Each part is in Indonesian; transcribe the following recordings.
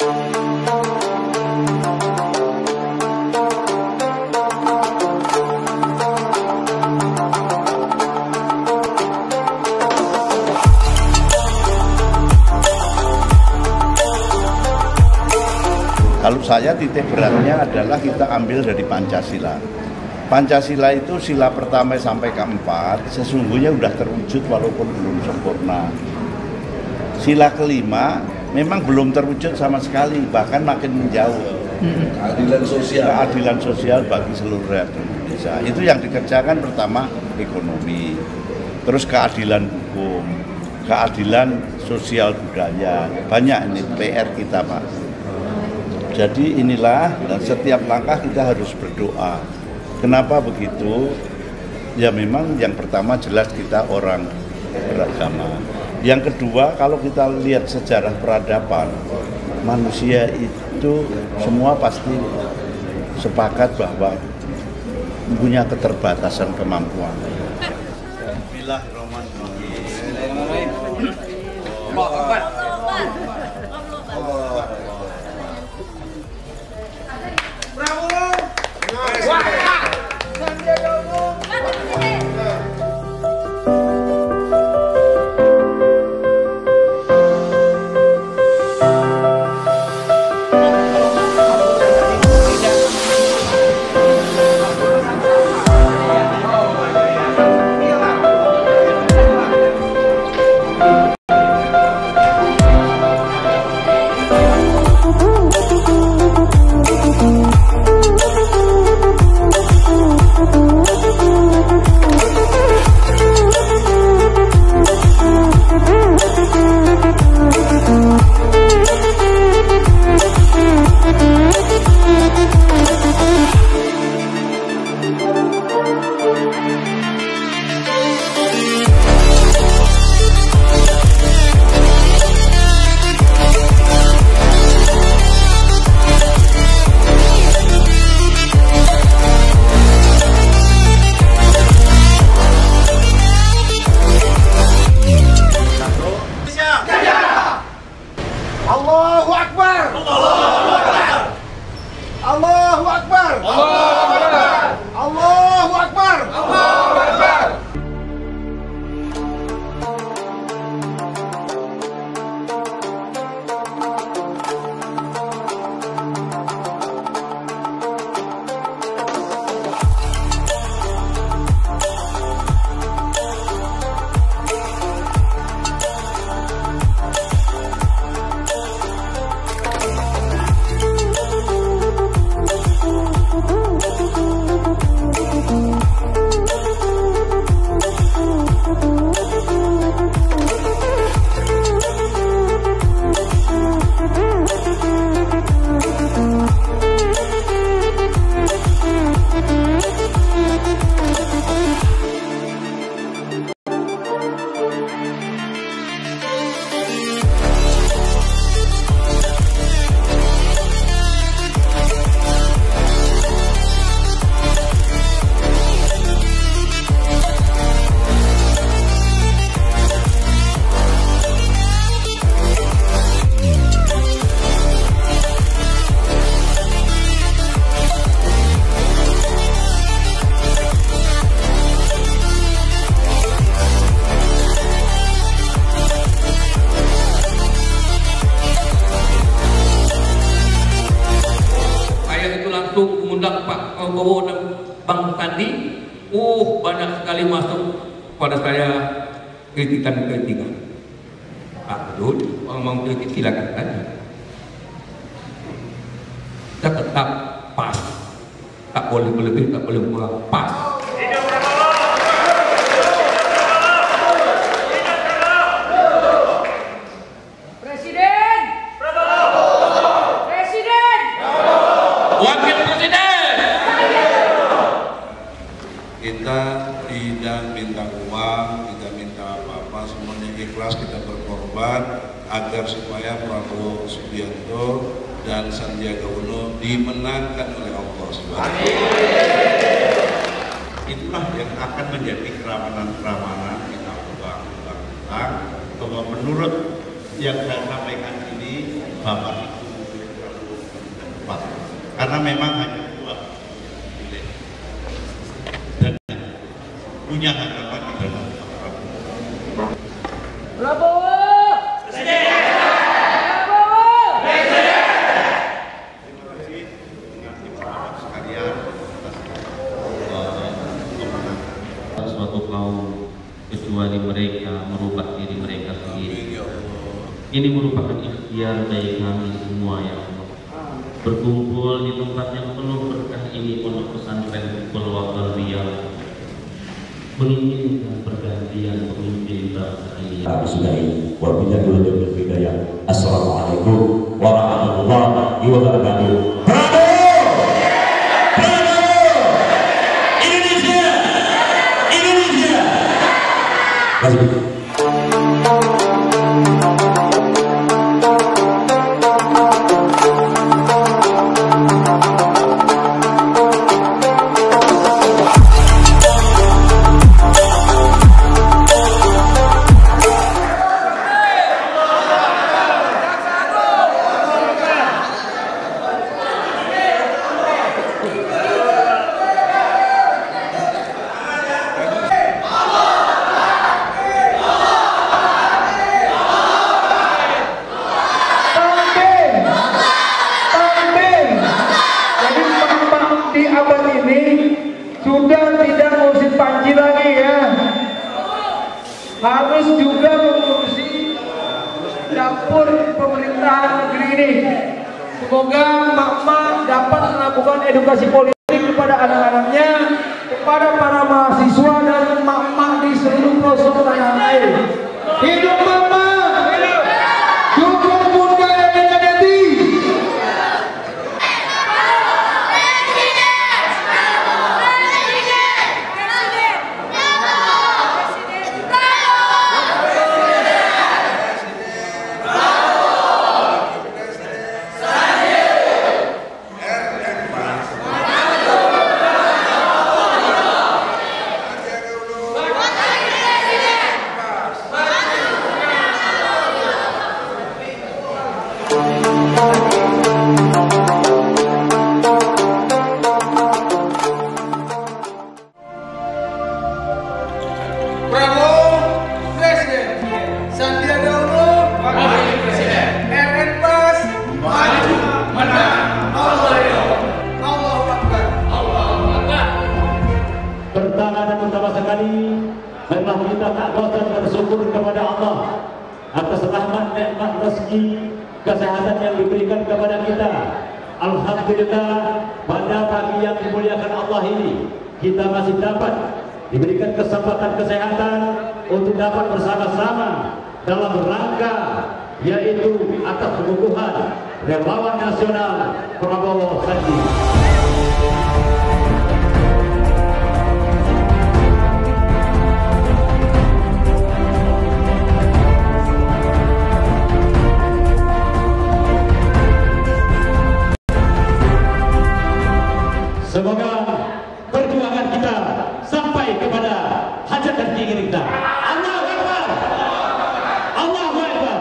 Kalau saya titik beratnya adalah kita ambil dari Pancasila. Pancasila itu sila pertama sampai keempat sesungguhnya sudah terwujud walaupun belum sempurna. Sila kelima memang belum terwujud sama sekali, bahkan makin menjauh. Keadilan sosial bagi seluruh rakyat Indonesia. Itu yang dikerjakan pertama ekonomi, terus keadilan hukum, keadilan sosial budaya. Banyak ini PR kita, Pak. Jadi inilah, dan setiap langkah kita harus berdoa. Kenapa begitu? Ya memang yang pertama jelas kita orang beragama. Yang kedua, kalau kita lihat sejarah peradaban, manusia itu semua pasti sepakat bahwa punya keterbatasan kemampuan. Bismillahirrahmanirrahim. Allahu Akbar. Allahu Akbar. Allahu Akbar. Allahu Akbar. Allahu Akbar. Mengundang Pak Prabowo dan Bang Sandi, banyak sekali masuk pada saya kritikan-kritikan. Pak Dud, orang mau kritik silakan saja. Kita tetap pas, tak boleh lebih, tak boleh kurang, pas. Kita tidak minta uang, tidak minta apa-apa, semuanya ikhlas, kita berkorban agar supaya Prabowo Subianto dan Sandiaga Uno dimenangkan oleh Allah Subhanahu. Itulah yang akan menjadi keramanan-keramanan kita ulang-ulang bahwa menurut yang saya sampaikan ini Bapak itu 2024 karena memang hanya dua dan punya harapan adalah Prabowo Presiden. Suatu kaum kecuali mereka merubah diri mereka sendiri. Ini merupakan ikhtiar dari kami semua yang berkumpul di tempat yang penuh berkah ini, Pondok Pesantren Pulwal Riau, menginginkan pergantian pemimpin bangsa ini. Assalamualaikum warahmatullahi wabarakatuh. Harus juga mengurusi dapur pemerintahan negeri ini. Semoga mak-mak dapat melakukan edukasi politik kepada anak-anaknya, kepada para mahasiswa dan mak-mak di seluruh pelosok tanah air. Hidup mak-mak! Dukung Bunda Eni Neti! Prabowo Presiden, Sandiaga Uno Wakil Presiden, RN Bas maju menang. Allahu Akbar. Pertama dan utama sekali, marilah kita tak bosan bersyukur kepada Allah atas rahmat, nikmat, rezeki, kesehatan yang diberikan kepada kita. Alhamdulillah, pada pagi yang dimuliakan Allah ini, kita masih dapat diberikan kesempatan kesehatan untuk dapat bersama-sama dalam rangka yaitu atas pengukuhan relawan nasional Prabowo Sandi. Semoga perjuangan kita sampai kepada hajat dan keinginan kita. Allahu Akbar. Allahu Akbar.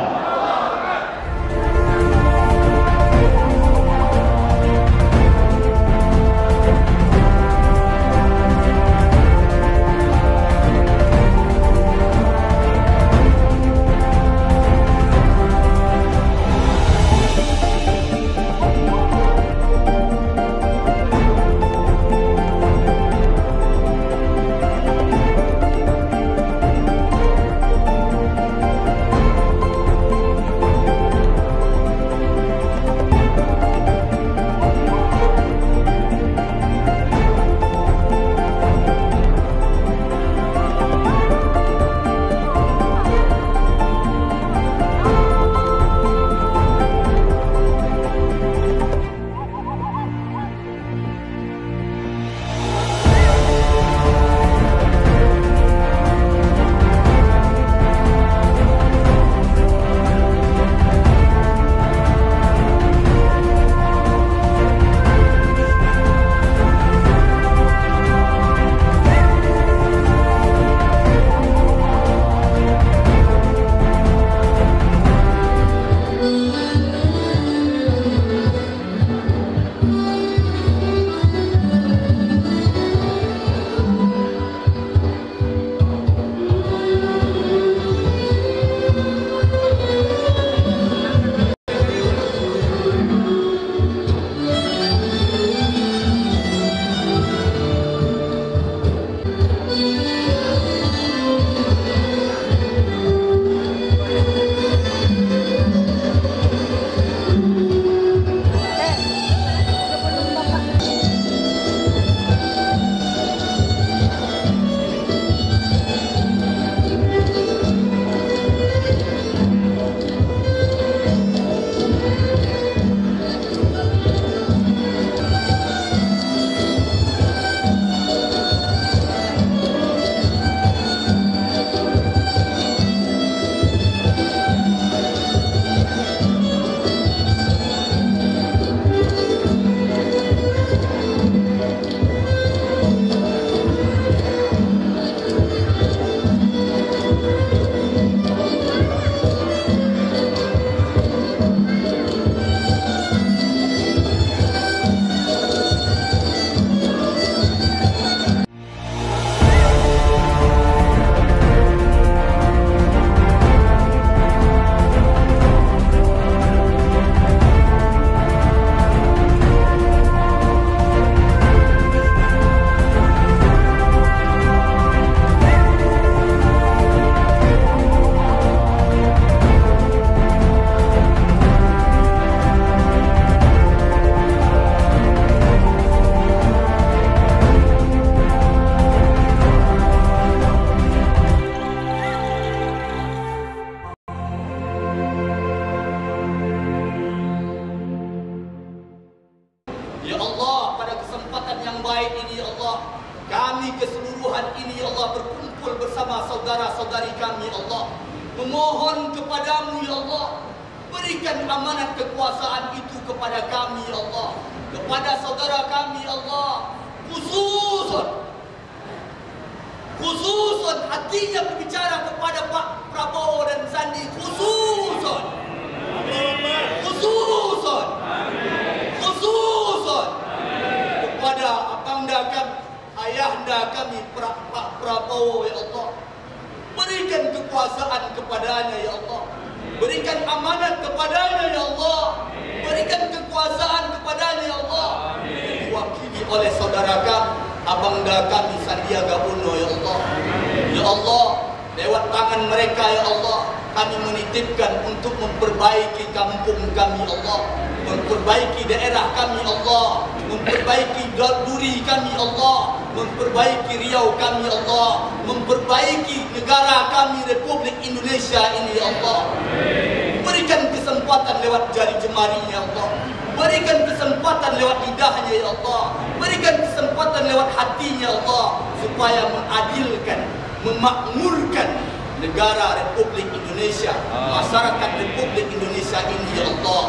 Ya Allah, pada kesempatan yang baik ini ya Allah, kami keseluruhan ini ya Allah berkumpul bersama saudara-saudari kami ya Allah, memohon kepadamu ya Allah, berikan amanat kekuasaan itu kepada kami ya Allah, kepada saudara kami ya Allah, khususun hatinya berbicara kepada Pak Prabowo dan Sandi, khususun kepada abangda kami, ayahanda kami Pak Prabowo ya Allah, berikan kekuasaan kepadanya ya Allah, berikan amanat kepadanya ya Allah, berikan kekuasaan kepadanya ya Allah, diwakili oleh saudara kami, abangda kami Sandiaga Uno ya Allah. Ya Allah, lewat tangan mereka ya Allah, kami menitipkan untuk memperbaiki kampung kami Allah, memperbaiki daerah kami Allah, memperbaiki Duri kami Allah, memperbaiki Riau kami Allah, memperbaiki negara kami Republik Indonesia ini ya Allah. Berikan kesempatan lewat jari jemarinya Allah, berikan kesempatan lewat lidahnya ya Allah, berikan kesempatan lewat hatinya Allah, supaya mengadilkan, memakmurkan negara Republik Indonesia, masyarakat Republik Indonesia ini ya Allah.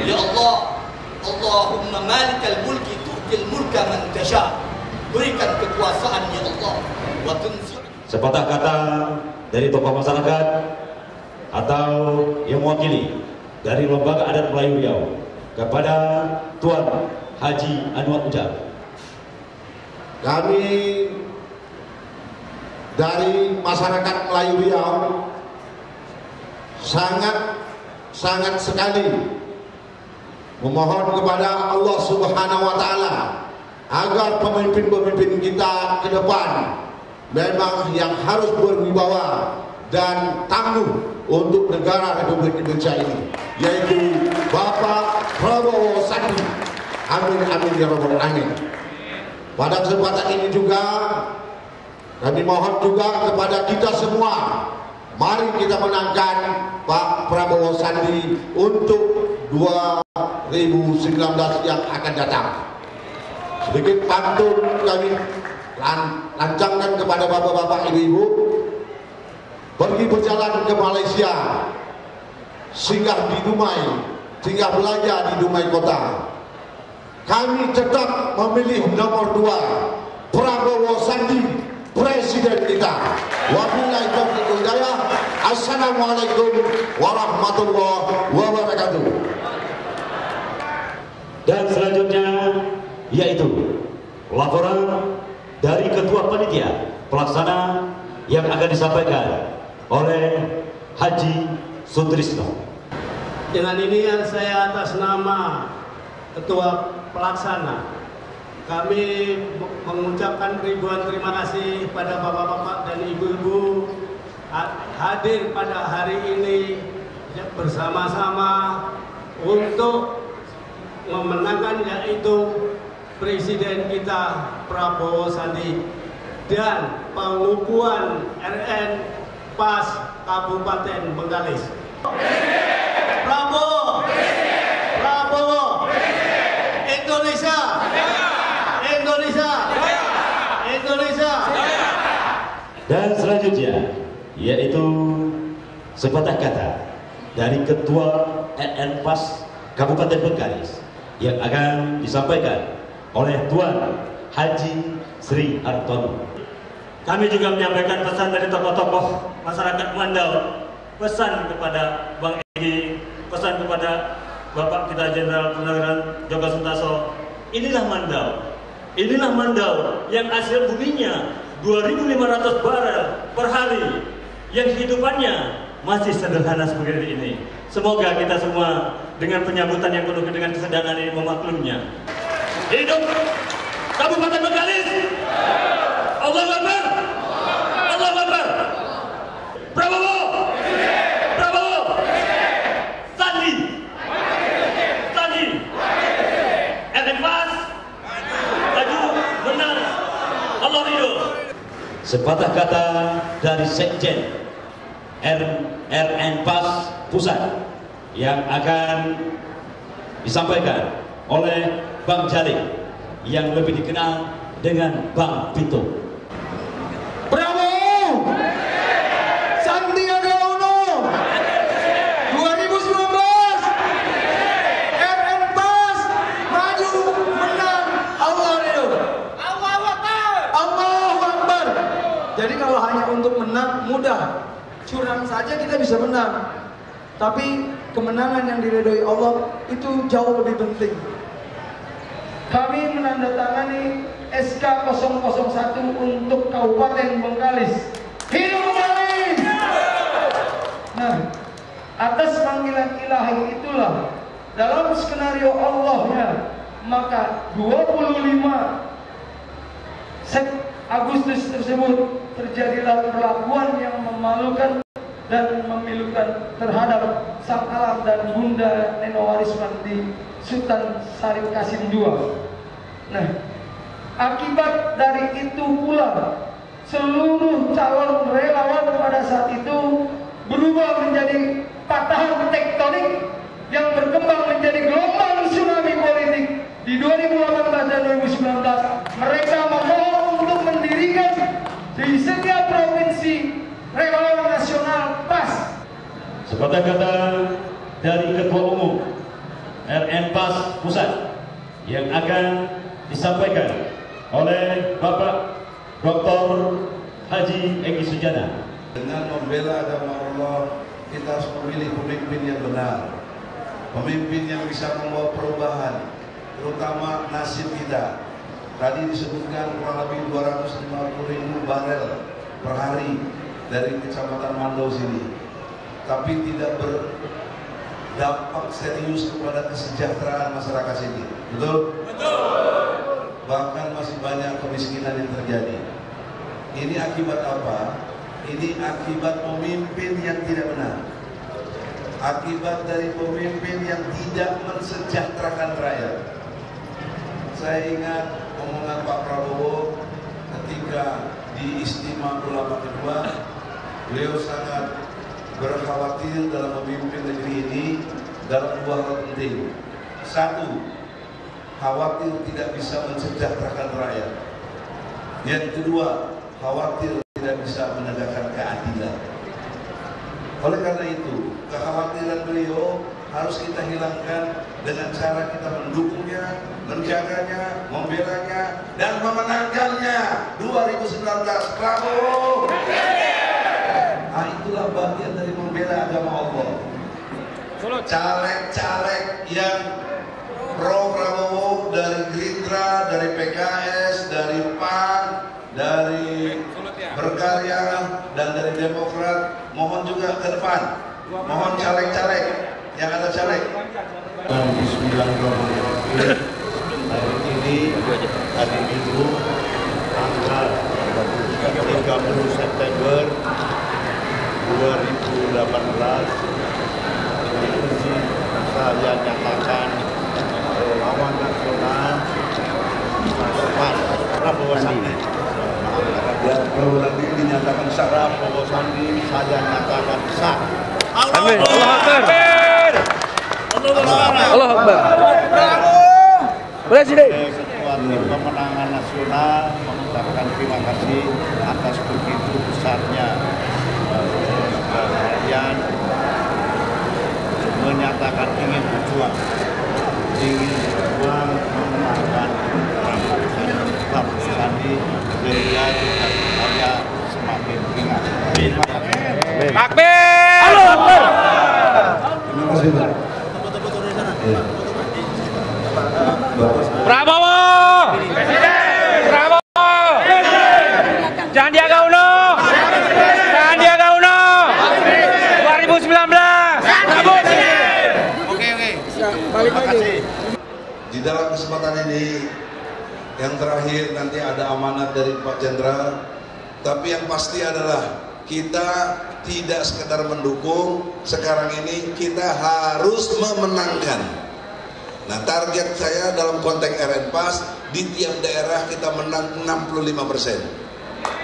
Ya Allah, Allahumma malikal mulki tu'til mulka man tasha, berikan kekuasaan ya Allah. Wa tunzil. Sepatah kata dari tokoh masyarakat atau yang mewakili dari Lembaga Adat Melayu Riau kepada Tuan Haji Anwar Ujang. Kami dari masyarakat Melayu Riau sangat sekali memohon kepada Allah Subhanahu wa Ta'ala agar pemimpin-pemimpin kita ke depan memang yang harus berwibawa dan tangguh untuk negara Republik Indonesia ini, yaitu Bapak Prabowo Sandi. Amin amin ya rabbal alamin. Pada kesempatan ini juga kami mohon juga kepada kita semua, mari kita menangkan Pak Prabowo Sandi untuk 2019 yang akan datang. Sedikit pantun kami lancangkan kepada bapak-bapak, ibu-ibu. Pergi berjalan ke Malaysia, singgah di Dumai, singgah belanja di Dumai kota. Kami tetap memilih nomor 2, Prabowo Sandi, Presiden kita. Wabillahi taufiq wal hidayah. Assalamualaikum warahmatullahi wabarakatuh. Dan selanjutnya yaitu laporan dari Ketua Panitia Pelaksana yang akan disampaikan oleh Haji Sutrisno. Dengan ini saya atas nama Ketua Pelaksana, kami mengucapkan ribuan terima kasih pada bapak-bapak dan ibu-ibu hadir pada hari ini bersama-sama untuk memenangkan yaitu Presiden kita Prabowo Sandi dan pengukuhan RN PAS Kabupaten Bengkalis. Prabowo, Prabowo, Indonesia, Indonesia, Indonesia. Dan selanjutnya yaitu sepatah kata dari Ketua RN PAS Kabupaten Bengkalis yang akan disampaikan oleh Tuan Haji Sri Hartono. Kami juga menyampaikan pesan dari tokoh-tokoh masyarakat Mandau, pesan kepada Bang Egy, pesan kepada Bapak kita Jenderal Purnawirawan Joko Suntaso. Inilah Mandau yang hasil buminya 2.500 barel per hari, yang hidupannya masih sederhana seperti ini. Semoga kita semua dengan penyambutan yang penuh dengan kesadaran ini memaklumnya. Hidup Kabupaten Bengkalis! Allahu Akbar! Allahu Akbar! Prabowo! Prabowo! Sandi! Sandi! RN PAS! Maju, menang, Allah ridho. Sepatah kata dari Sekjen RN PAS Pusat yang akan disampaikan oleh Bang Jalik yang lebih dikenal dengan Bang Pito. Prabowo Sandiaga Uno 2019 RN Pas maju menang Allah ridho. Allahu Akbar. Allahu Akbar. Jadi kalau hanya untuk menang mudah, curang saja kita bisa menang. Tapi kemenangan yang diridhoi Allah itu jauh lebih penting. Kami menandatangani SK 001 untuk Kabupaten Bengkalis. Hidup Bengkalis! Nah, atas panggilan ilahi itulah dalam skenario Allahnya, maka 25 Agustus tersebut terjadilah perlakuan yang memalukan dan memilukan terhadap sang alam dan Bunda Nenowarisman di Sultan Syarif Qasim II. Nah, akibat dari itu pula seluruh calon relawan pada saat itu berubah menjadi patahan tektonik yang berkembang menjadi gelombang tsunami politik. Di 2018 dan 2019 mereka memohon untuk mendirikan di setiap provinsi relawan nasional PAS. Sepatah kata dari Ketua Umum RN PAS Pusat yang akan disampaikan oleh Bapak Dr. Haji Egi Sujana. Dengan membela agama Allah, kita harus memilih pemimpin yang benar, pemimpin yang bisa membawa perubahan, terutama nasib kita. Tadi disebutkan kurang lebih 250.000 barel per hari dari Kecamatan Mandau sini, tapi tidak berdampak serius kepada kesejahteraan masyarakat sini. Betul? Betul. Bahkan masih banyak kemiskinan yang terjadi. Ini akibat apa? Ini akibat pemimpin yang tidak benar. Akibat dari pemimpin yang tidak mensejahterakan rakyat. Saya ingat omongan Pak Prabowo ketika di Istimewa Ulama kedua, beliau sangat berkhawatir dalam memimpin negeri ini dalam dua hal penting. Satu, khawatir tidak bisa mensejahterakan rakyat. Yang kedua, khawatir tidak bisa menegakkan keadilan. Oleh karena itu, kekhawatiran beliau harus kita hilangkan dengan cara kita mendukungnya, menjaganya, membelanya, dan memenangkannya 2019. Prabowo! Nah, itulah bagian dari membela agama Allah. Caleg-caleg yang pro Prabowo dari Gerindra, dari PKS, dari PAN, dari Berkarya, dan dari Demokrat, mohon juga ke depan. Mohon caleg-caleg yang ada caleg. Bismillahirrahmanirrahim. Hari ini hari Minggu tanggal 30 September 2018 saya nyatakan relawan nasional PAS Prabowo Sandi. Prabowo Sandi dinyatakan sah. Prabowo Sandi saya nyatakan sah. Amin. Allah Akbar. Allah Akbar. Presiden. Ketua Tim Pemenangan Nasional mengucapkan terima kasih atas begitu besarnya kalian menyatakan ingin berjuang memenangkan Prabowo Sandi sehingga kita supaya semakin ingat. Takbir. Allah Akbar. Terima kasih, Pak. Prabowo. Prabowo. Sandiaga Uno. Sandiaga Uno. 2019. Oke. Terima kasih. Di dalam kesempatan ini yang terakhir nanti ada amanat dari Pak Jenderal, tapi yang pasti adalah kita tidak sekedar mendukung, sekarang ini kita harus memenangkan. Nah, target saya dalam konteks RN PAS di tiap daerah kita menang 65%.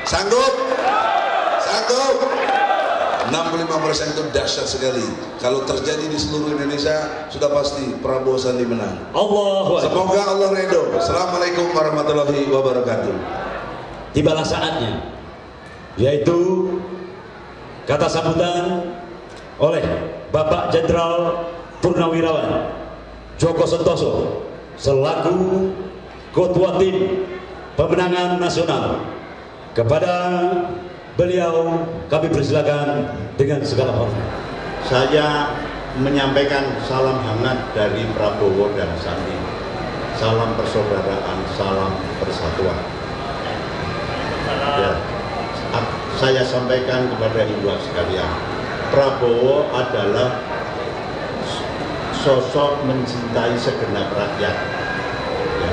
Sanggup? Sanggup? 65% itu dahsyat sekali. Kalau terjadi di seluruh Indonesia, sudah pasti Prabowo Sandi menang. Semoga Allah ridho. Assalamualaikum warahmatullahi wabarakatuh. Tibalah saatnya, yaitu kata sambutan oleh Bapak Jenderal Purnawirawan Djoko Santoso selaku Ketua Tim Pemenangan Nasional. Kepada beliau kami persilakan dengan segala hormat. Saya menyampaikan salam hangat dari Prabowo dan Sandi. Salam persaudaraan, salam persatuan. Ya, saya sampaikan kepada ibu sekalian, Prabowo adalah sosok mencintai segenap rakyat. Ya.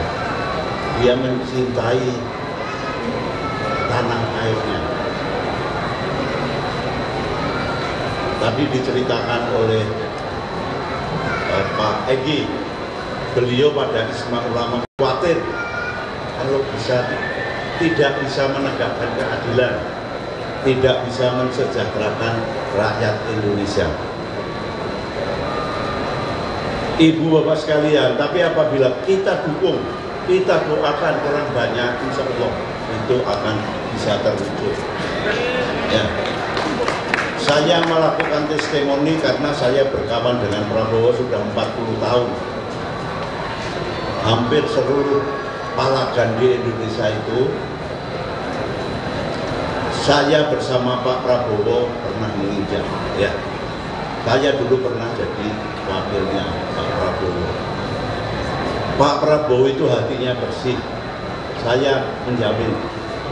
Dia mencintai tanah airnya. Tadi diceritakan oleh Pak Egy, beliau pada Ijma Ulama khawatir kalau tidak bisa menegakkan keadilan, tidak bisa mensejahterakan rakyat Indonesia. Ibu bapak sekalian, tapi apabila kita dukung, kita doakan orang banyak, insya Allah itu akan bisa terwujud. Ya. Saya melakukan testimoni karena saya berkawan dengan Prabowo sudah 40 tahun. Hampir seluruh palagan di Indonesia itu saya bersama Pak Prabowo pernah menginjak. Ya, saya dulu pernah jadi wakilnya Pak Prabowo. Pak Prabowo itu hatinya bersih. Saya menjamin,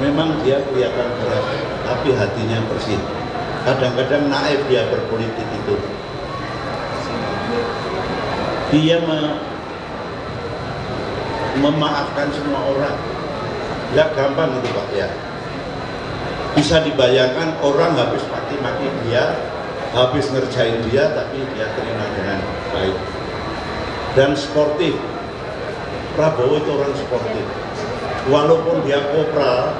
memang dia kelihatan keras, tapi hatinya bersih. Kadang-kadang naif dia berpolitik itu. Dia memaafkan semua orang. Nggak gampang itu Pak ya. Bisa dibayangkan orang habis maki-maki dia, habis ngerjain dia, tapi dia terima dengan baik. Dan sportif. Prabowo itu orang sportif. Walaupun dia kopral,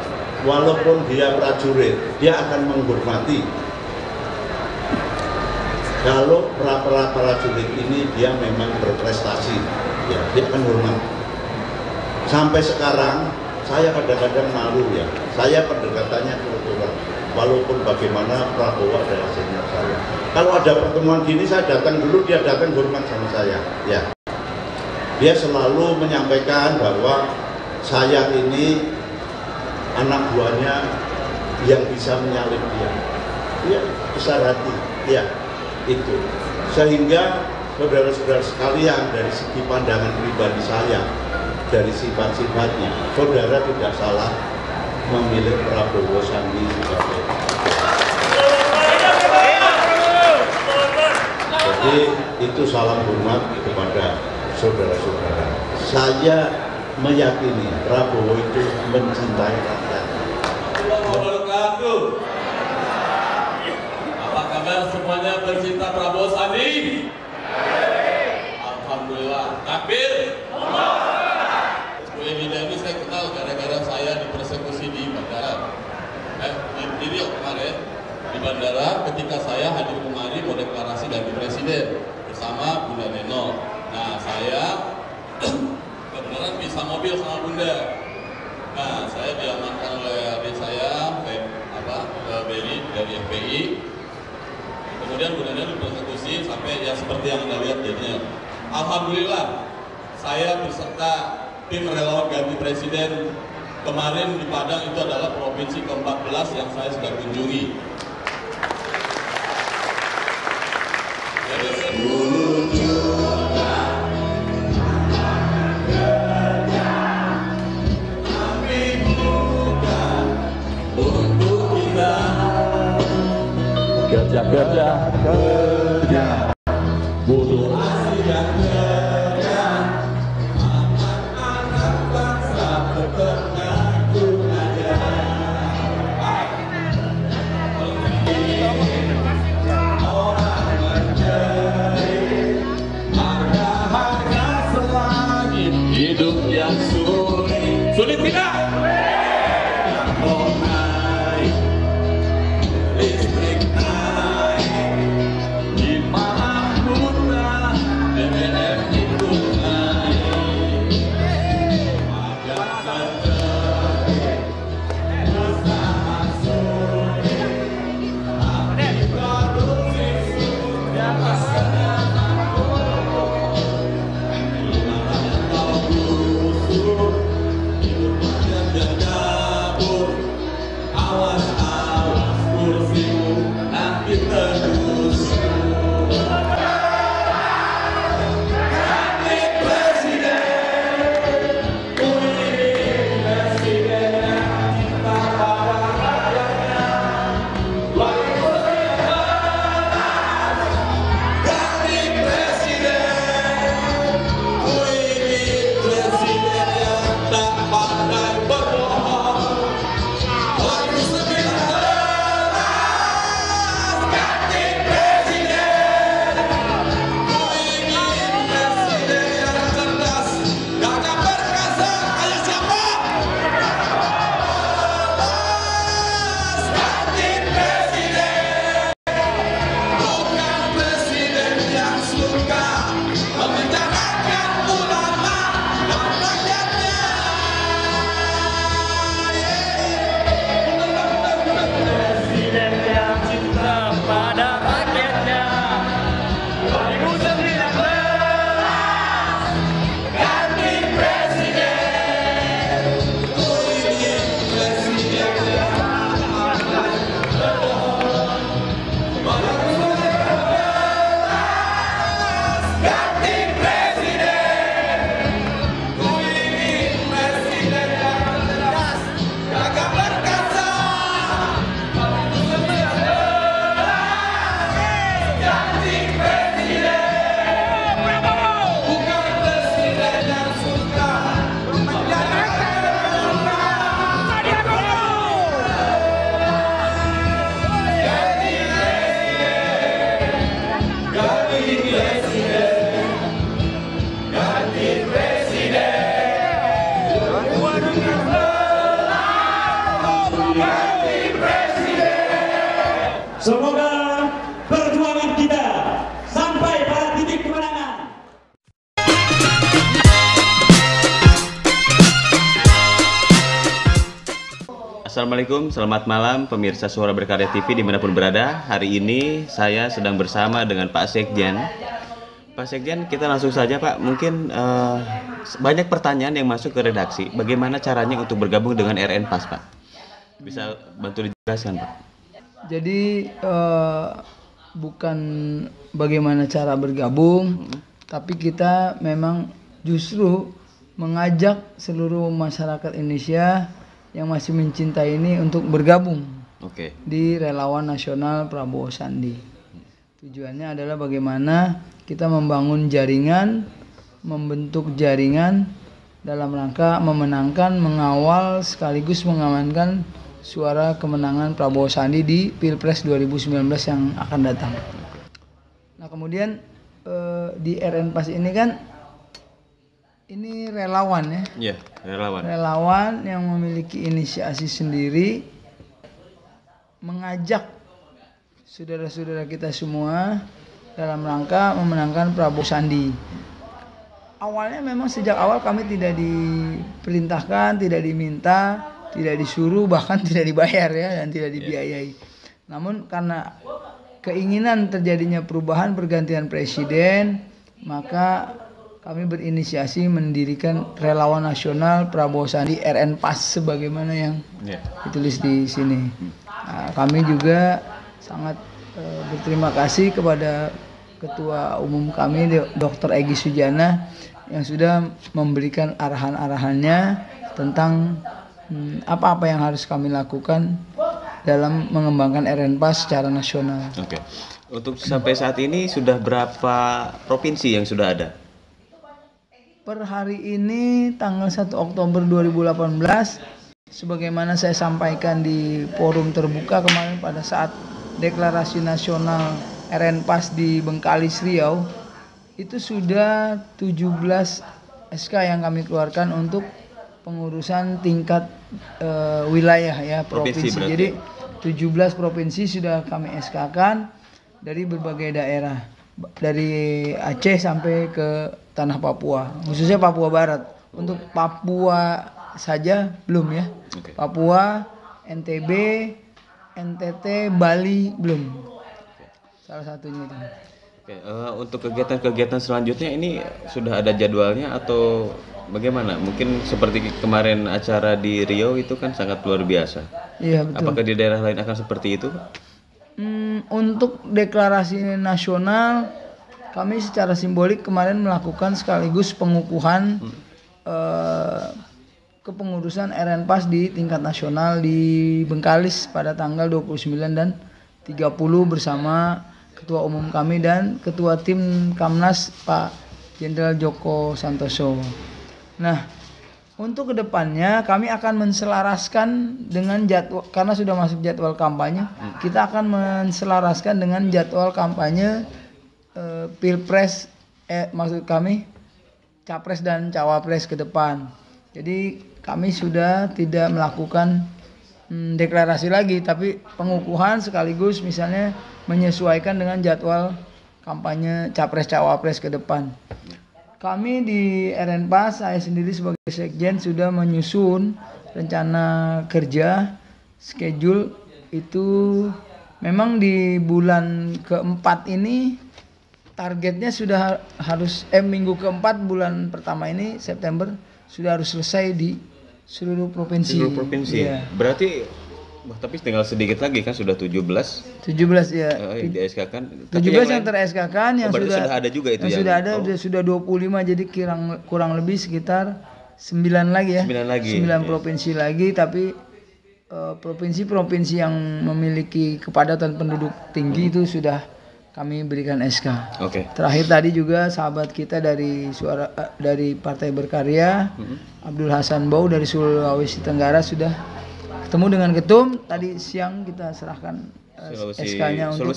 walaupun dia prajurit, dia akan menghormati. Kalau prajurit ini dia memang berprestasi, ya dia akan hormat. Sampai sekarang saya kadang-kadang malu ya. Saya pendekatannya kultural. Walaupun bagaimana Prabowo adalah senior saya. Kalau ada pertemuan gini saya datang dulu, dia datang hormat sama saya. Ya. Dia selalu menyampaikan bahwa saya ini anak buahnya yang bisa menyalip dia. Dia besar hati. Ya. Itu sehingga saudara-saudara sekalian, dari segi pandangan pribadi saya, dari sifat-sifatnya, saudara tidak salah memilih Prabowo Sandi sebagai. Jadi itu salam hormat kepada saudara-saudara. Saya meyakini Prabowo itu mencintai rakyat. Semuanya pencinta Prabowo Sandi. Alhamdulillah. Takbir. Bu Edi ini saya kenal gara-gara saya dipersekusi di bandara. Di Rio kemarin di bandara ketika saya hadir kemari mau deklarasi ganti presiden bersama Bunda Neno. Nah saya kebenaran bisa mobil sama Bunda. Nah saya diamankan oleh adik saya, Beri dari FPI. Kemudian Bunda dipersekusi sampai ya seperti yang Anda lihat jadinya. Alhamdulillah, saya beserta tim relawan ganti presiden kemarin di Padang, itu adalah provinsi ke-14 yang saya sudah kunjungi. Jadi, kerja butuh asli dan kerja, anak-anak bangsa beternak aja. Orang mencari harga selangit, hidup yang sulit tidak? Yang mau naik listrik Assalamualaikum, selamat malam pemirsa Suara Berkarya TV dimanapun berada. Hari ini saya sedang bersama dengan Pak Sekjen. Pak Sekjen, kita langsung saja Pak. Mungkin banyak pertanyaan yang masuk ke redaksi. Bagaimana caranya untuk bergabung dengan RN PAS Pak? Bisa bantu dijelaskan Pak? Jadi bukan bagaimana cara bergabung, tapi kita memang justru mengajak seluruh masyarakat Indonesia yang masih mencintai ini untuk bergabung di Relawan Nasional Prabowo Sandi. Tujuannya adalah bagaimana kita membangun jaringan, membentuk jaringan dalam rangka memenangkan, mengawal sekaligus mengamankan suara kemenangan Prabowo Sandi di Pilpres 2019 yang akan datang. Nah kemudian di RN PAS ini kan ini relawan ya. Iya, relawan. Relawan yang memiliki inisiasi sendiri mengajak saudara-saudara kita semua dalam rangka memenangkan Prabowo Sandi. Awalnya memang sejak awal kami tidak diperintahkan, tidak diminta, tidak disuruh, bahkan tidak dibayar ya dan tidak dibiayai. Namun karena keinginan terjadinya perubahan pergantian presiden, maka kami berinisiasi mendirikan Relawan Nasional Prabowo Sandi RN PAS sebagaimana yang ditulis di sini. Nah, kami juga sangat berterima kasih kepada Ketua Umum kami Dr. Egy Sujana yang sudah memberikan arahan-arahannya tentang apa-apa yang harus kami lakukan dalam mengembangkan RN PAS secara nasional. Oke. Untuk sampai saat ini sudah berapa provinsi yang sudah ada? Per hari ini tanggal 1 Oktober 2018 sebagaimana saya sampaikan di forum terbuka kemarin pada saat deklarasi nasional RN PAS di Bengkalis Riau, itu sudah 17 SK yang kami keluarkan untuk pengurusan tingkat wilayah ya, provinsi. Jadi 17 provinsi sudah kami SK-kan dari berbagai daerah, dari Aceh sampai ke tanah Papua, khususnya Papua Barat. Untuk Papua saja belum ya. Papua, NTB, NTT, Bali belum. Salah satunya itu. Untuk kegiatan-kegiatan selanjutnya ini sudah ada jadwalnya atau bagaimana? Mungkin seperti kemarin acara di Riau itu kan sangat luar biasa. Iya betul. Apakah di daerah lain akan seperti itu? Untuk deklarasi nasional kami secara simbolik kemarin melakukan sekaligus pengukuhan kepengurusan RN PAS di tingkat nasional di Bengkalis pada tanggal 29 dan 30 bersama Ketua Umum kami dan Ketua Tim Kamnas Pak Jenderal Joko Santoso. Nah, untuk kedepannya kami akan menselaraskan dengan jadwal, karena sudah masuk jadwal kampanye, kita akan menselaraskan dengan jadwal kampanye Pilpres, maksud kami Capres dan Cawapres ke depan. Jadi kami sudah tidak melakukan deklarasi lagi, tapi pengukuhan sekaligus misalnya menyesuaikan dengan jadwal kampanye Capres Cawapres ke depan. Kami di RN PAS, saya sendiri sebagai Sekjen sudah menyusun rencana kerja, schedule itu memang di bulan keempat ini targetnya sudah harus minggu keempat bulan pertama ini September sudah harus selesai di seluruh provinsi. Seluruh provinsi. Ya. Berarti tapi tinggal sedikit lagi kan sudah 17 ya. Di SK kan. 17 yang ter-SK kan yang sudah ada juga itu yang sudah ada sudah 25 jadi kurang lebih sekitar 9 lagi ya. 9 provinsi lagi, tapi provinsi-provinsi yang memiliki kepadatan penduduk tinggi itu sudah kami berikan SK. Terakhir tadi juga sahabat kita dari dari Partai Berkarya, Abdul Hasan Bau dari Sulawesi Tenggara sudah ketemu dengan ketum. Tadi siang kita serahkan SK-nya untuk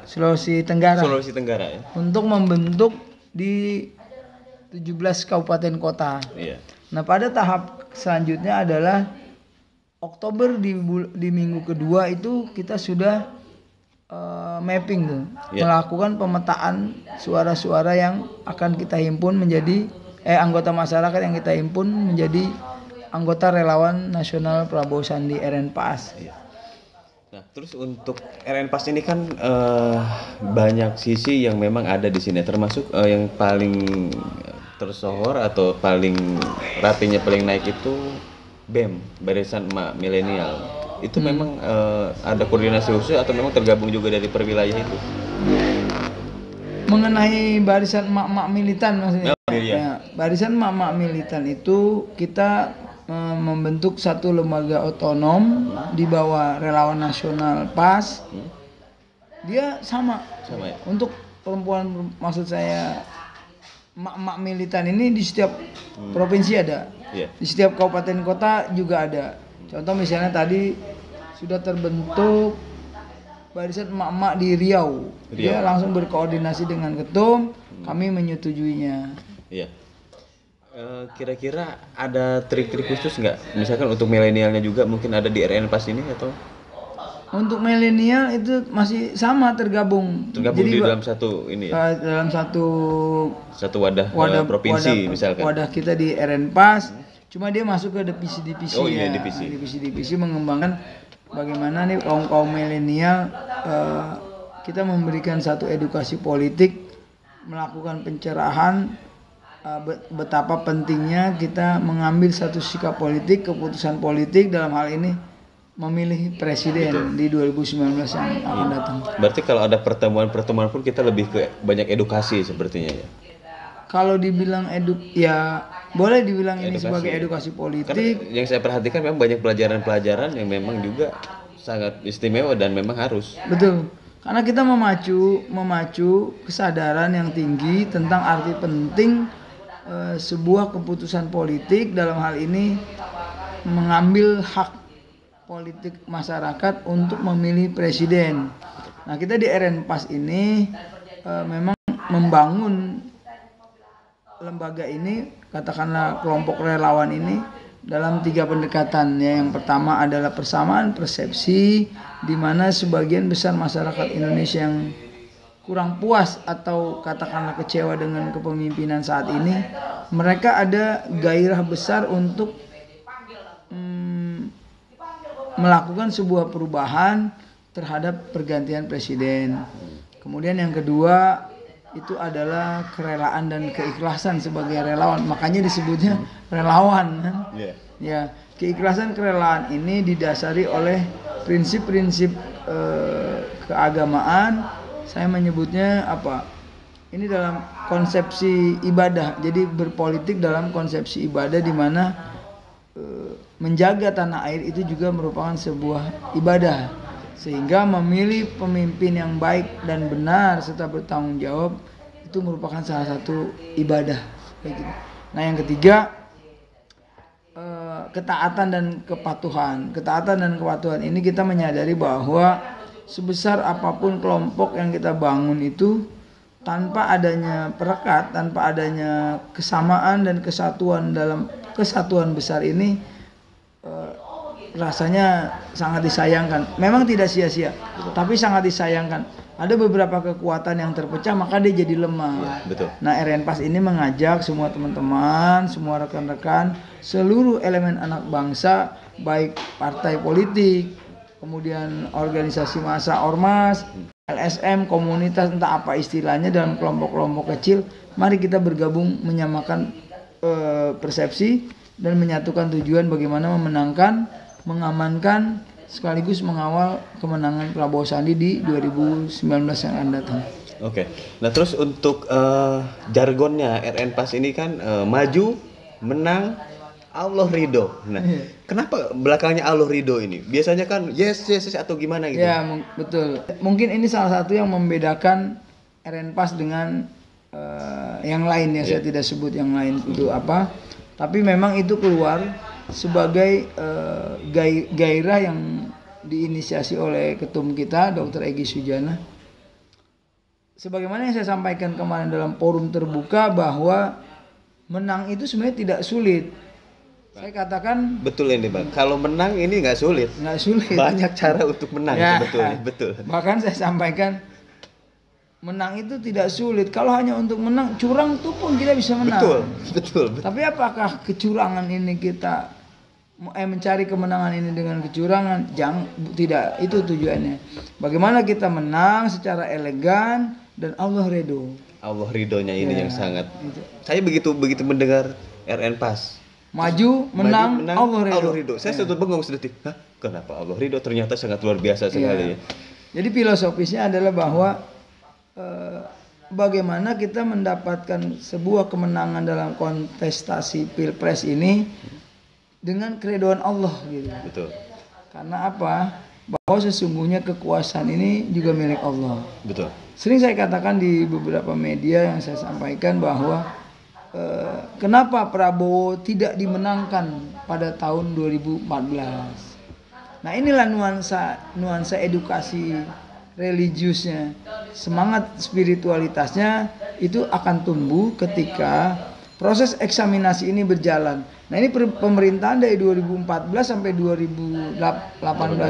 Sulawesi Tenggara ya. Untuk membentuk di 17 kabupaten kota. Nah, pada tahap selanjutnya adalah Oktober di minggu kedua itu kita sudah mapping tuh, melakukan pemetaan suara-suara yang akan kita himpun menjadi anggota masyarakat yang kita himpun menjadi anggota relawan nasional Prabowo Sandi RN-PAS. Nah, terus untuk RN-PAS ini kan banyak sisi yang memang ada di sini, termasuk yang paling tersohor atau paling ratingnya paling naik itu BEM, Barisan Emak Milenial. Itu memang ada koordinasi khusus atau memang tergabung juga dari per wilayah itu? Mengenai barisan emak-emak militan maksudnya. Iya. Ya, barisan emak-emak militan itu kita membentuk satu lembaga otonom di bawah relawan nasional PAS. Dia sama ya? Untuk perempuan, maksud saya emak-emak militan ini di setiap provinsi ada. Di setiap kabupaten kota juga ada. Contoh misalnya tadi sudah terbentuk barisan emak-emak di Riau. Dia langsung berkoordinasi dengan ketum, kami menyetujuinya. Iya. Kira-kira ada trik-trik khusus nggak? Misalkan untuk milenialnya juga mungkin ada di RN-PAS ini atau? Untuk milenial itu masih sama tergabung. Jadi di dalam satu ini ya? Dalam satu wadah provinsi misalkan. Wadah kita di RN-PAS, cuma dia masuk ke divisi-divisi divisi mengembangkan bagaimana nih kaum milenial kita memberikan satu edukasi politik, melakukan pencerahan betapa pentingnya kita mengambil satu sikap politik, keputusan politik dalam hal ini memilih presiden di 2019 yang akan datang. Berarti kalau ada pertemuan-pertemuan pun kita lebih ke banyak edukasi sepertinya ya. Kalau dibilang ya boleh dibilang edukasi. Ini sebagai edukasi politik. Karena yang saya perhatikan memang banyak pelajaran-pelajaran yang memang juga sangat istimewa dan memang harus. Betul. Karena kita memacu kesadaran yang tinggi tentang arti penting sebuah keputusan politik, dalam hal ini mengambil hak politik masyarakat untuk memilih presiden. Nah, kita di RN-PAS ini memang membangun lembaga ini, katakanlah kelompok relawan ini dalam 3 pendekatan ya. Yang pertama adalah persamaan persepsi, di mana sebagian besar masyarakat Indonesia yang kurang puas atau katakanlah kecewa dengan kepemimpinan saat ini, mereka ada gairah besar untuk melakukan sebuah perubahan terhadap pergantian presiden. Kemudian yang kedua itu adalah kerelaan dan keikhlasan sebagai relawan, makanya disebutnya relawan kan? Ya, keikhlasan kerelaan ini didasari oleh prinsip-prinsip keagamaan. Saya menyebutnya apa? Ini dalam konsepsi ibadah. Jadi berpolitik dalam konsepsi ibadah, di mana menjaga tanah air itu juga merupakan sebuah ibadah. Sehingga memilih pemimpin yang baik dan benar serta bertanggung jawab itu merupakan salah satu ibadah. Kayak gitu. Nah, yang ketiga ketaatan dan kepatuhan. Ketaatan dan kepatuhan ini kita menyadari bahwa sebesar apapun kelompok yang kita bangun itu, tanpa adanya perekat, tanpa adanya kesamaan dan kesatuan dalam kesatuan besar ini, rasanya sangat disayangkan. Memang tidak sia-sia, tapi sangat disayangkan. Ada beberapa kekuatan yang terpecah, maka dia jadi lemah. Betul. Nah, RN-PAS ini mengajak semua teman-teman, semua rekan-rekan, seluruh elemen anak bangsa, baik partai politik, kemudian organisasi massa ormas, LSM, komunitas, entah apa istilahnya, dalam kelompok-kelompok kecil, mari kita bergabung menyamakan persepsi dan menyatukan tujuan bagaimana memenangkan, mengamankan, sekaligus mengawal kemenangan Prabowo Sandi di 2019 yang akan datang. Oke. Nah, terus untuk jargonnya RN-PAS ini kan maju, menang, Allah ridho. Nah, kenapa belakangnya Allah ridho ini? Biasanya kan yes atau gimana gitu? Ya, betul. Mungkin ini salah satu yang membedakan RN-PAS dengan yang lain ya. Saya tidak sebut yang lain itu apa. Tapi memang itu keluar sebagai gairah yang diinisiasi oleh ketum kita, Dr. Egy Sujana. Sebagaimana yang saya sampaikan kemarin dalam forum terbuka, bahwa menang itu sebenarnya tidak sulit. Saya katakan betul ini Bang. Kalau menang ini nggak sulit. Nggak sulit. Banyak cara untuk menang ya, sebetulnya. Betul. Bahkan saya sampaikan menang itu tidak sulit. Kalau hanya untuk menang, curang itu pun kita bisa menang. Betul. Tapi apakah kecurangan ini kita mencari kemenangan ini dengan kecurangan, jangan, tidak, itu tujuannya. Bagaimana kita menang secara elegan dan Allah ridho. Allah ridhonya ini Ya, yang sangat. itu. Saya begitu mendengar RN Pas. Maju, menang, Allah ridho. Saya sudah bengong sedetik. Hah? Kenapa Allah ridho? Ternyata sangat luar biasa sekali. Ya. Jadi filosofisnya adalah bahwa bagaimana kita mendapatkan sebuah kemenangan dalam kontestasi pilpres ini dengan keriduan Allah gitu. Betul. Karena apa? Bahwa sesungguhnya kekuasaan ini juga milik Allah. Betul. Sering saya katakan di beberapa media yang saya sampaikan bahwa kenapa Prabowo tidak dimenangkan pada tahun 2014. Nah, inilah nuansa edukasi religiusnya, semangat spiritualitasnya itu akan tumbuh ketika proses eksaminasi ini berjalan. Nah, ini pemerintahan dari 2014 sampai 2018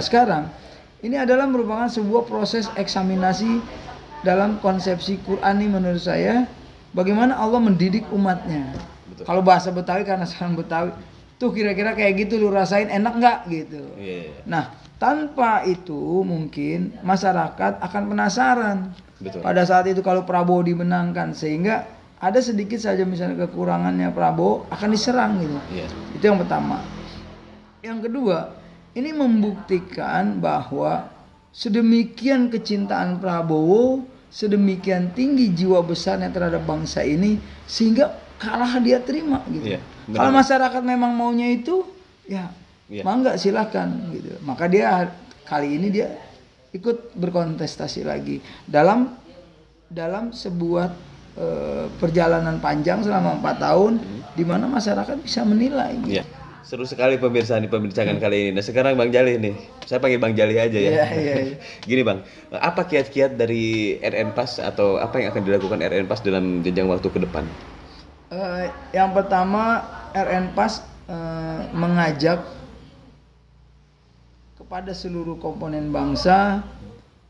sekarang ini adalah merupakan sebuah proses eksaminasi dalam konsepsi Qur'ani menurut saya, bagaimana Allah mendidik umatnya. Betul. Kalau bahasa Betawi, karena sekarang Betawi tuh kira-kira kayak gitu, lu rasain enak nggak gitu. Yeah. Nah, tanpa itu mungkin masyarakat akan penasaran. Betul. Pada saat itu kalau Prabowo dimenangkan, sehingga ada sedikit saja misalnya kekurangannya Prabowo akan diserang gitu. Yeah. Itu yang pertama. Yang kedua, ini membuktikan bahwa sedemikian kecintaan Prabowo, sedemikian tinggi jiwa besarnya terhadap bangsa ini, sehingga kalah dia terima gitu. Yeah, kalau masyarakat memang maunya itu, ya mangga silakan gitu. Maka dia kali ini dia ikut berkontestasi lagi dalam sebuah perjalanan panjang selama 4 tahun, di mana masyarakat bisa menilai. Gitu. Yeah. Seru sekali pemirsa nih pembincangan kali ini. Nah, sekarang Bang Jali nih. Saya panggil Bang Jali aja ya. Yeah. Gini Bang, apa kiat-kiat dari RN Pas atau apa yang akan dilakukan RN Pas dalam jenjang waktu ke depan? Yang pertama, RN Pas mengajak kepada seluruh komponen bangsa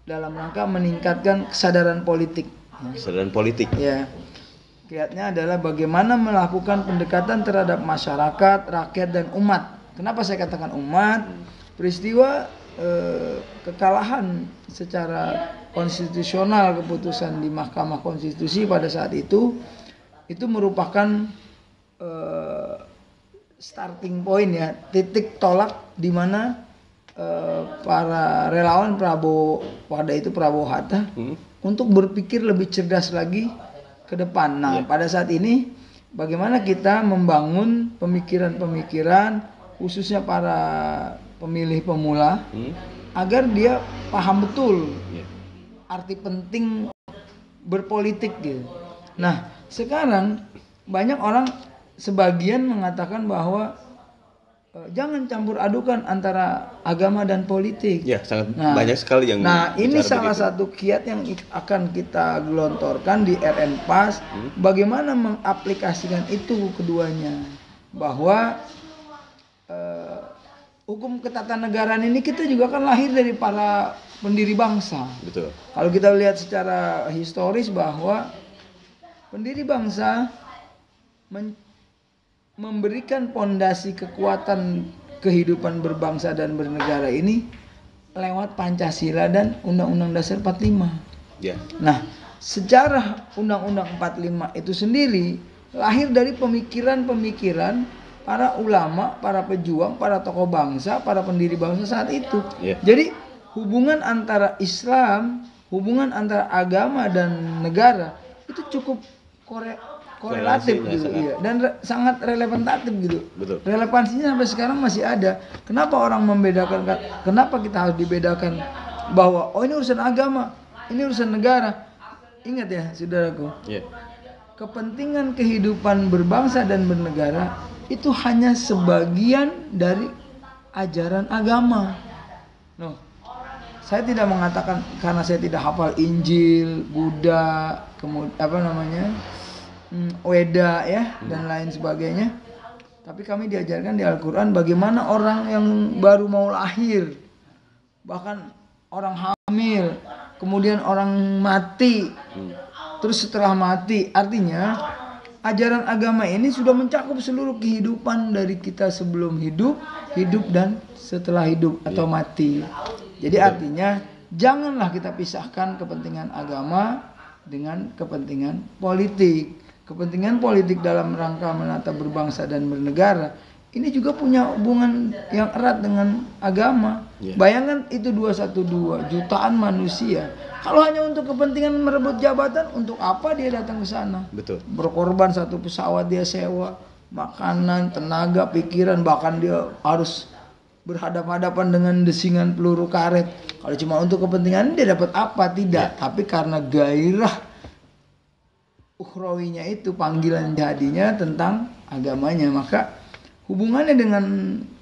dalam rangka meningkatkan kesadaran politik. Kesadaran politik. Ya. Kiatnya adalah bagaimana melakukan pendekatan terhadap masyarakat, rakyat, dan umat. Kenapa saya katakan umat? Peristiwa kekalahan secara konstitusional keputusan di Mahkamah Konstitusi pada saat itu merupakan starting point ya, titik tolak di mana para relawan Prabowo pada itu Prabowo Hatta untuk berpikir lebih cerdas lagi ke depan. Nah, pada saat ini bagaimana kita membangun pemikiran-pemikiran khususnya para pemilih pemula agar dia paham betul arti penting berpolitik gitu. Nah, sekarang banyak orang sebagian mengatakan bahwa jangan campur adukan antara agama dan politik. Ya, sangat banyak sekali yang. Nah, ini salah satu kiat yang akan kita gelontorkan di RN Pas. Bagaimana mengaplikasikan itu keduanya, bahwa hukum ketatanegaraan ini kita juga kan lahir dari para pendiri bangsa. Betul. Kalau kita lihat secara historis bahwa pendiri bangsa memberikan pondasi kekuatan kehidupan berbangsa dan bernegara ini lewat Pancasila dan Undang-Undang Dasar 45. Ya. Nah, sejarah Undang-Undang 45 itu sendiri lahir dari pemikiran-pemikiran para ulama, para pejuang, para tokoh bangsa, para pendiri bangsa saat itu. Ya. Jadi hubungan antara Islam, hubungan antara agama dan negara itu cukup korelatif gitu, iya. Dan sangat releventatif gitu. Betul. Relevansinya sampai sekarang masih ada. Kenapa orang membedakan? Kenapa kita harus dibedakan bahwa ini urusan agama, ini urusan negara? Ingat ya, saudaraku. Yeah. Kepentingan kehidupan berbangsa dan bernegara itu hanya sebagian dari ajaran agama. No. Saya tidak mengatakan karena saya tidak hafal Injil, Buddha, kemudian Weda ya dan lain sebagainya. Tapi kami diajarkan di Al-Quran bagaimana orang yang baru mau lahir, bahkan orang hamil, kemudian orang mati, terus setelah mati, artinya ajaran agama ini sudah mencakup seluruh kehidupan dari kita sebelum hidup, hidup dan setelah hidup atau mati. Jadi artinya janganlah kita pisahkan kepentingan agama dengan kepentingan politik. Kepentingan politik dalam rangka menata berbangsa dan bernegara ini juga punya hubungan yang erat dengan agama. Bayangkan itu 212 jutaan manusia. Kalau hanya untuk kepentingan merebut jabatan, untuk apa dia datang ke sana? Betul. Berkorban satu pesawat dia sewa, makanan, tenaga, pikiran, bahkan dia harus berhadapan-hadapan dengan desingan peluru karet. Kalau cuma untuk kepentingan dia dapat apa? Tidak. Tapi karena gairah ukhrawinya itu, panggilan jadinya tentang agamanya, maka hubungannya dengan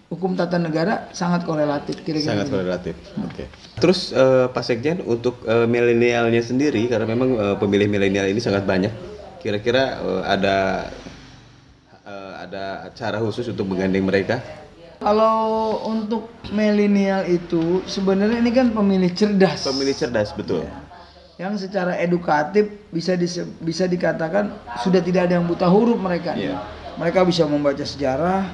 hukum tata negara sangat korelatif. Kira-kira sangat korelatif. Oke. Terus Pak Sekjen, untuk milenialnya sendiri, karena memang pemilih milenial ini sangat banyak, kira-kira ada cara khusus untuk menggandeng mereka? Kalau untuk milenial itu sebenarnya ini kan pemilih cerdas. Pemilih cerdas, betul. Yang secara edukatif bisa dikatakan sudah tidak ada yang buta huruf mereka. Mereka bisa membaca sejarah,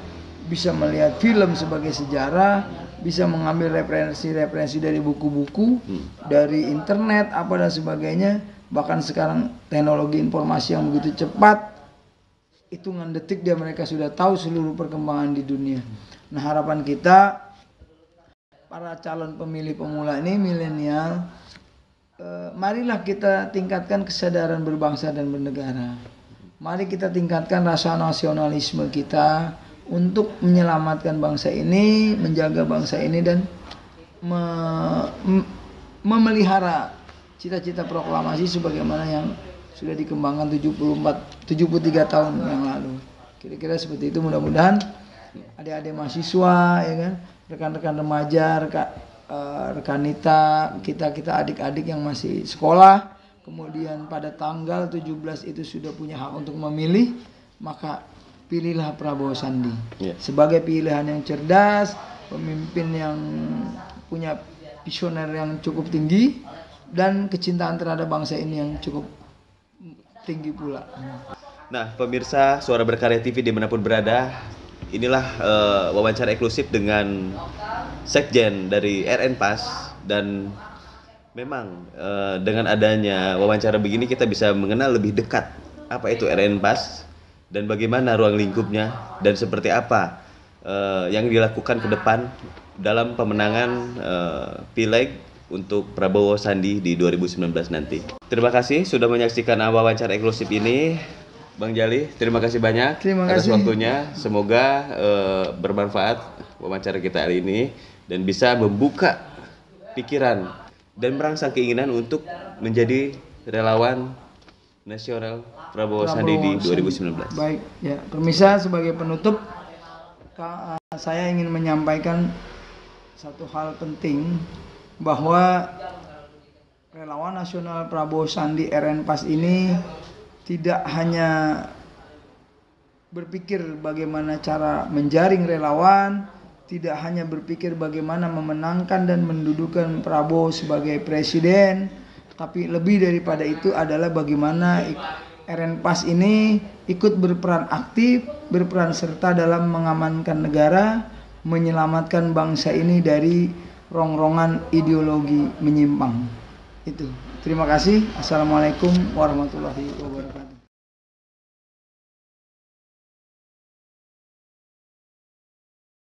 bisa melihat film sebagai sejarah, bisa mengambil referensi dari buku-buku, dari internet apa dan sebagainya. Bahkan sekarang teknologi informasi yang begitu cepat, hitungan detik mereka sudah tahu seluruh perkembangan di dunia. Nah, harapan kita para calon pemilih pemula ini, milenial, marilah kita tingkatkan kesadaran berbangsa dan bernegara. Mari kita tingkatkan rasa nasionalisme kita untuk menyelamatkan bangsa ini, menjaga bangsa ini, dan memelihara cita-cita proklamasi sebagaimana yang sudah dikembangkan 73 tahun yang lalu. Kira-kira seperti itu. Mudah-mudahan adik-adik mahasiswa, ya kan, rekan-rekan remaja, rekanita, kita adik-adik yang masih sekolah, kemudian pada tanggal 17 itu sudah punya hak untuk memilih, maka pilihlah Prabowo Sandi sebagai pilihan yang cerdas, pemimpin yang punya visioner yang cukup tinggi, dan kecintaan terhadap bangsa ini yang cukup tinggi pula. Nah, pemirsa Suara Berkarya TV dimanapun berada, inilah wawancara eksklusif dengan Sekjen dari RN-PAS, dan memang dengan adanya wawancara begini kita bisa mengenal lebih dekat apa itu RN-PAS dan bagaimana ruang lingkupnya dan seperti apa yang dilakukan ke depan dalam pemenangan Pileg untuk Prabowo Sandi di 2019 nanti. Terima kasih sudah menyaksikan wawancara eksklusif ini. Bang Jali, terima kasih banyak atas waktunya. Semoga bermanfaat wawancara kita hari ini dan bisa membuka pikiran dan merangsang keinginan untuk menjadi relawan nasional Prabowo Sandi di 2019. Baik, ya, pemirsa, sebagai penutup saya ingin menyampaikan satu hal penting, bahwa relawan nasional Prabowo Sandi RN-PAS ini tidak hanya berpikir bagaimana cara menjaring relawan, tidak hanya berpikir bagaimana memenangkan dan mendudukan Prabowo sebagai presiden, tapi lebih daripada itu adalah bagaimana RN-PAS ini ikut berperan aktif, berperan serta dalam mengamankan negara, menyelamatkan bangsa ini dari rongrongan ideologi menyimpang. Itu. Terima kasih. Assalamualaikum warahmatullahi wabarakatuh.